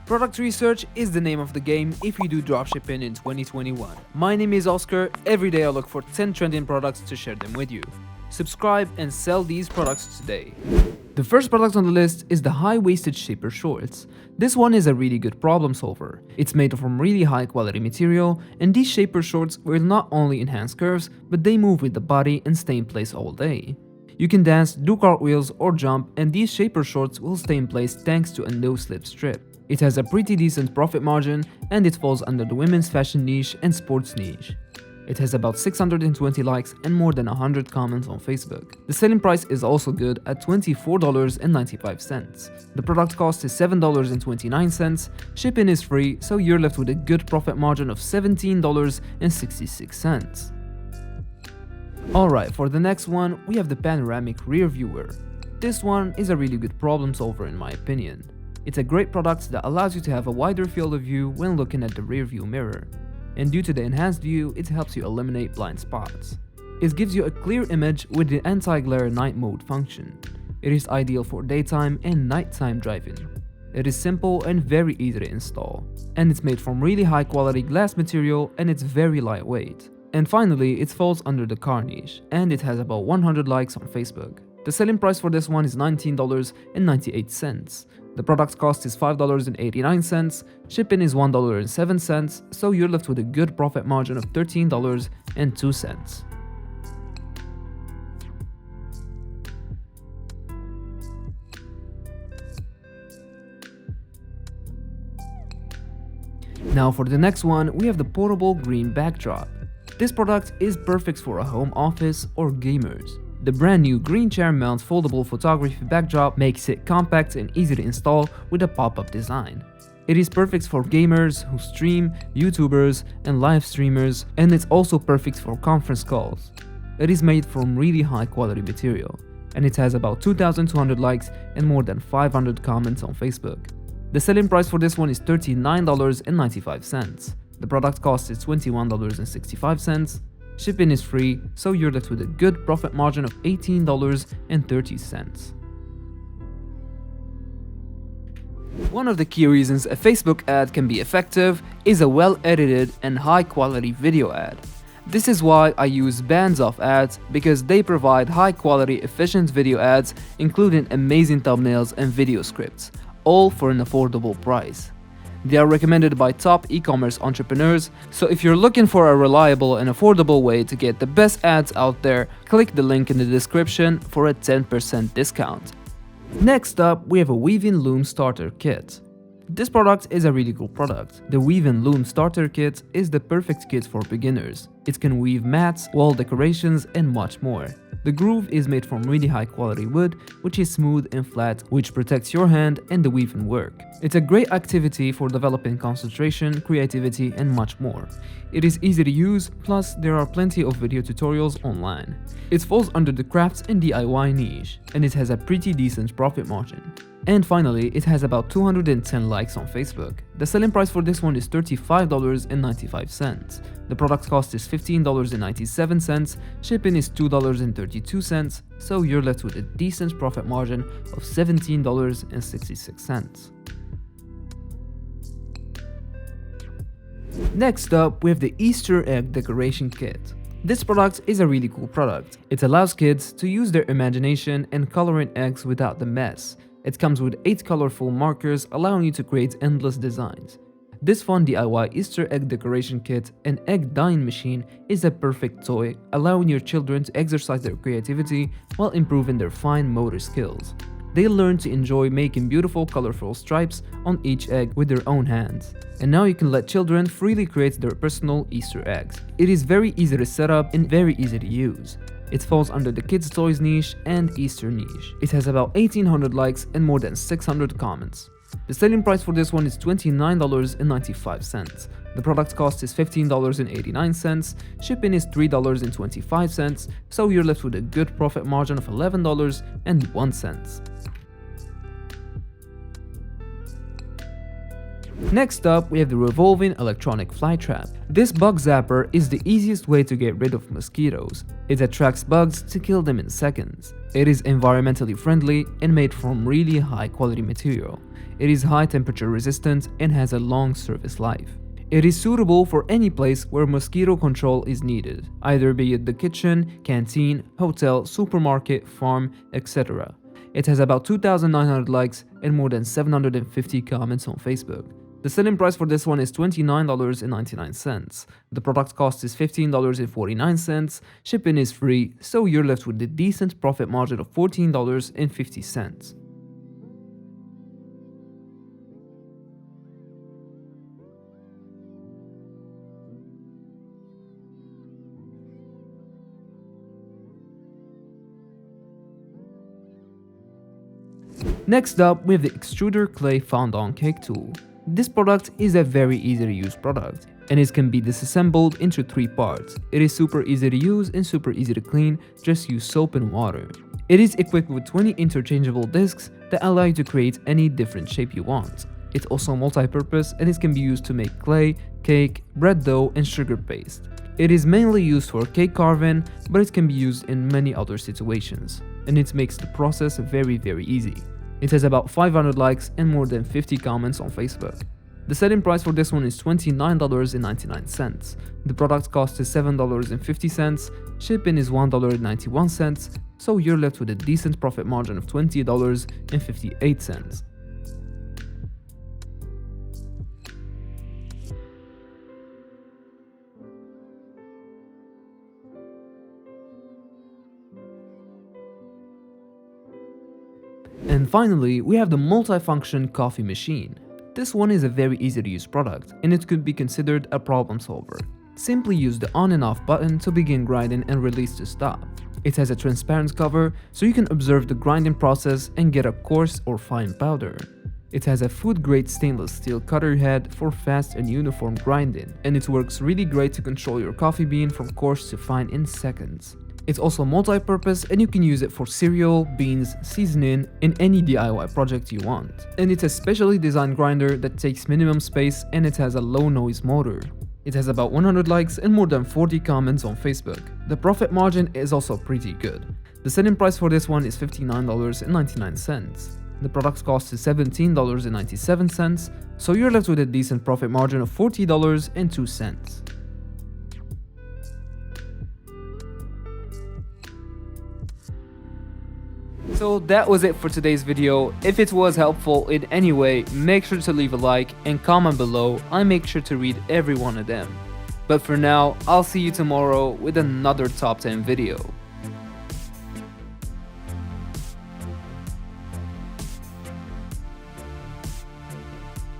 Product research is the name of the game if you do dropshipping in 2021. My name is Oscar. Every day I look for 10 trending products to share them with you. Subscribe and sell these products today. The first product on the list is the high-waisted shaper shorts. This one is a really good problem solver. It's made from really high quality material, and these shaper shorts will not only enhance curves, but they move with the body and stay in place all day. You can dance, do cartwheels or jump, and these shaper shorts will stay in place thanks to a no-slip strip. It has a pretty decent profit margin, and it falls under the women's fashion niche and sports niche. It has about 620 likes and more than 100 comments on Facebook. The selling price is also good at $24.95. The product cost is $7.29, shipping is free, so you're left with a good profit margin of $17.66. Alright, for the next one, we have the Panoramic Rear Viewer. This one is a really good problem solver in my opinion. It's a great product that allows you to have a wider field of view when looking at the rear view mirror. And due to the enhanced view, it helps you eliminate blind spots. It gives you a clear image with the anti-glare night mode function. It is ideal for daytime and nighttime driving. It is simple and very easy to install. And it's made from really high quality glass material and it's very lightweight. And finally, it falls under the car niche, and it has about 100 likes on Facebook. The selling price for this one is $19.98. The product cost is $5.89, shipping is $1.07, so you're left with a good profit margin of $13.02. Now for the next one, we have the portable green backdrop. This product is perfect for a home office or gamers. The brand new green chair mount foldable photography backdrop makes it compact and easy to install with a pop-up design. It is perfect for gamers who stream, YouTubers, and live streamers, and it's also perfect for conference calls. It is made from really high quality material, and it has about 2,200 likes and more than 500 comments on Facebook. The selling price for this one is $39.95. The product cost is $21.65. Shipping is free, so you're left with a good profit margin of $18.30. One of the key reasons a Facebook ad can be effective is a well-edited and high-quality video ad. This is why I use BANDSOFFADS, because they provide high-quality, efficient video ads, including amazing thumbnails and video scripts, all for an affordable price. They are recommended by top e-commerce entrepreneurs, so if you're looking for a reliable and affordable way to get the best ads out there, click the link in the description for a 10% discount. Next up, we have a Weaving Loom Starter Kit. This product is a really cool product. The Weaving Loom Starter Kit is the perfect kit for beginners. It can weave mats, wall decorations, and much more. The groove is made from really high quality wood, which is smooth and flat, which protects your hand and the weaving work. It's a great activity for developing concentration, creativity, and much more. It is easy to use, plus there are plenty of video tutorials online. It falls under the crafts and DIY niche, and it has a pretty decent profit margin. And finally, it has about 210 likes on Facebook. The selling price for this one is $35.95. The product cost is $15.97, shipping is $2.32, so you're left with a decent profit margin of $17.66. Next up, we have the Easter egg decoration kit. This product is a really cool product. It allows kids to use their imagination and color in eggs without the mess. It comes with 8 colorful markers, allowing you to create endless designs. This fun DIY Easter egg decoration kit and egg dyeing machine is a perfect toy, allowing your children to exercise their creativity while improving their fine motor skills. They learn to enjoy making beautiful colorful stripes on each egg with their own hands. And now you can let children freely create their personal Easter eggs. It is very easy to set up and very easy to use. It falls under the kids' toys niche and Easter niche. It has about 1,800 likes and more than 600 comments. The selling price for this one is $29.95. The product cost is $15.89, shipping is $3.25, so you're left with a good profit margin of $11.01. Next up, we have the Revolving electronic fly trap. This bug zapper is the easiest way to get rid of mosquitoes. It attracts bugs to kill them in seconds. It is environmentally friendly and made from really high quality material. It is high temperature resistant and has a long service life. It is suitable for any place where mosquito control is needed, either be it the kitchen, canteen, hotel, supermarket, farm, etc. It has about 2,900 likes and more than 750 comments on Facebook. The selling price for this one is $29.99. The product cost is $15.49. Shipping is free, so you're left with a decent profit margin of $14.50. Next up, we have the Extruder Clay Fondant Cake Tool. This product is a very easy to use product, and it can be disassembled into 3 parts. It is super easy to use and super easy to clean, just use soap and water. It is equipped with 20 interchangeable discs that allow you to create any different shape you want. It's also multi-purpose and it can be used to make clay, cake, bread dough, and sugar paste. It is mainly used for cake carving, but it can be used in many other situations, and it makes the process very easy. It has about 500 likes and more than 50 comments on Facebook. The selling price for this one is $29.99. The product cost is $7.50, shipping is $1.91, so you're left with a decent profit margin of $20.58. And finally, we have the MultiFunction coffee machine. This one is a very easy to use product, and it could be considered a problem solver. Simply use the on and off button to begin grinding and release to stop. It has a transparent cover, so you can observe the grinding process and get a coarse or fine powder. It has a food-grade stainless steel cutter head for fast and uniform grinding, and it works really great to control your coffee bean from coarse to fine in seconds. It's also multi-purpose and you can use it for cereal, beans, seasoning, in any DIY project you want. And it's a specially designed grinder that takes minimum space and it has a low noise motor. It has about 100 likes and more than 40 comments on Facebook. The profit margin is also pretty good. The selling price for this one is $59.99. The product cost is $17.97, so you're left with a decent profit margin of $40.02. So that was it for today's video. If it was helpful in any way, make sure to leave a like and comment below. I make sure to read every one of them. But for now, I'll see you tomorrow with another top 10 video.